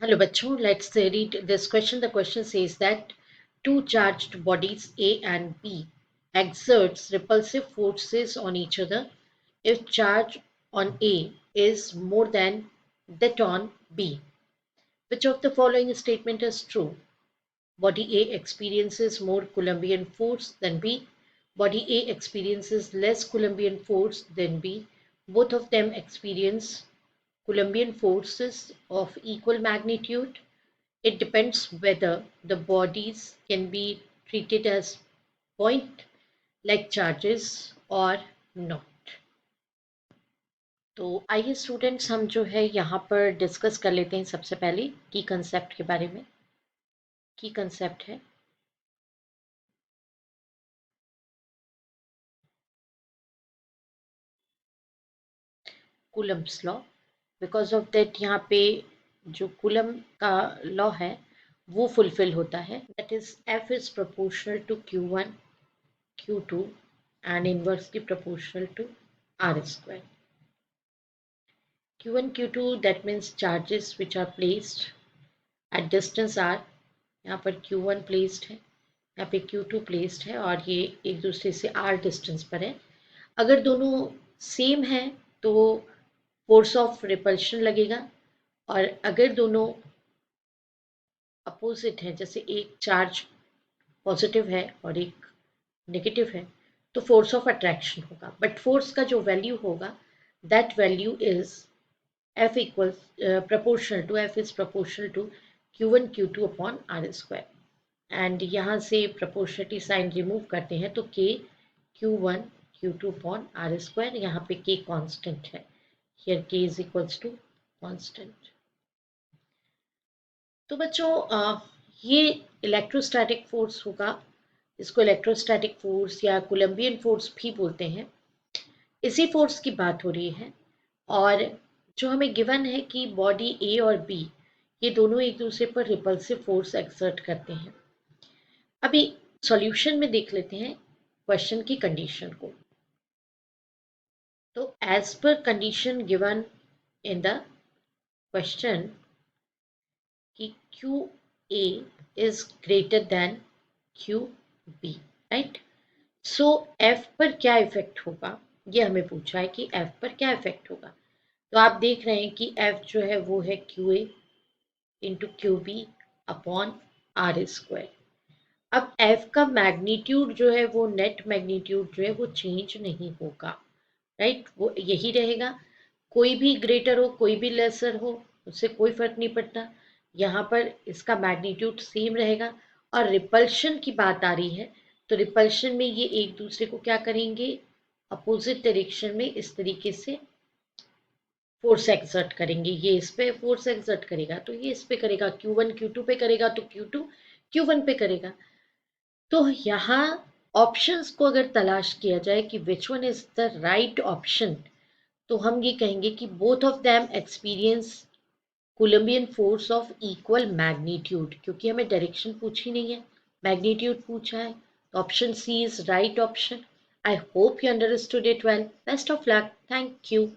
Hello, bachcho. Let's read this question. The question says that two charged bodies A and B exerts repulsive forces on each other if charge on A is more than that on B. Which of the following statement is true? Body A experiences more Coulombian force than B. Body A experiences less Coulombian force than B. Both of them experience Coulombian forces of equal magnitude. It depends whether the bodies can be treated as point like charges or not. तो आइए students हम जो है यहाँ पर discuss कर लेते हैं सबसे पहले की कंसेप्ट के बारे में। की कंसेप्ट है Coulomb's law. Because of that यहाँ पे जो कूलम का लॉ है वो फुलफिल होता है, that is F is proportional to Q1 Q2 and inversely proportional to R square. Q1 Q2 that means charges which are placed at distance R। यहाँ पर Q1 placed है, यहाँ पे Q2 placed है और ये एक दूसरे से R डिस्टेंस पर है। अगर दोनों सेम है तो फोर्स ऑफ रिपल्शन लगेगा, और अगर दोनों अपोजिट है, जैसे एक चार्ज पॉजिटिव है और एक नेगेटिव है, तो फोर्स ऑफ अट्रैक्शन होगा। बट फोर्स का जो वैल्यू होगा that value is F equals proportional to F is proportional to Q1 Q2 upon R square। And यहाँ से प्रोपोर्शनलिटी साइन रिमूव करते हैं तो K Q1 Q2 upon R square, यहाँ पे K कांस्टेंट है, here K is equals to constant। तो बच्चों ये इलेक्ट्रोस्टैटिक फोर्स होगा, इसको इलेक्ट्रोस्टैटिक फोर्स या कोलम्बियन फोर्स भी बोलते हैं। इसी फोर्स की बात हो रही है, और जो हमें गिवन है कि बॉडी ए और बी ये दोनों एक दूसरे पर रिपल्सिव फोर्स एक्सर्ट करते हैं। अभी सॉल्यूशन में देख लेते हैं क्वेश्चन की कंडीशन को। तो एज पर condition given in the question कि Q A is greater than Q B, right. So F पर क्या इफेक्ट होगा ये हमें पूछा है कि एफ पर क्या इफेक्ट होगा। तो आप देख रहे हैं कि एफ जो है वो है Q A into Q B upon R square. अब एफ का मैग्नीट्यूड जो है वो नेट मैग्नीट्यूड जो है वो चेंज नहीं होगा, राइट, वो यही रहेगा। कोई भी ग्रेटर हो कोई भी लेसर हो उससे कोई फर्क नहीं पड़ता, यहाँ पर इसका मैग्नीट्यूड सेम रहेगा। और रिपल्शन की बात आ रही है तो रिपल्शन में ये एक दूसरे को क्या करेंगे, अपोजिट डायरेक्शन में इस तरीके से फोर्स एक्सर्ट करेंगे। ये इस पे फोर्स एक्सर्ट करेगा तो ये इस पे करेगा, Q1 Q2 पे करेगा तो Q2 Q1 पे करेगा। तो यहाँ ऑप्शंस को अगर तलाश किया जाए कि which one is the right option, तो हम ये कहेंगे कि both of them experience Columbian force of equal magnitude, क्योंकि हमें डायरेक्शन पूछी नहीं है, मैग्नीट्यूड पूछा है। तो option C is right option. I hope you understood it well. Best of luck, thank you.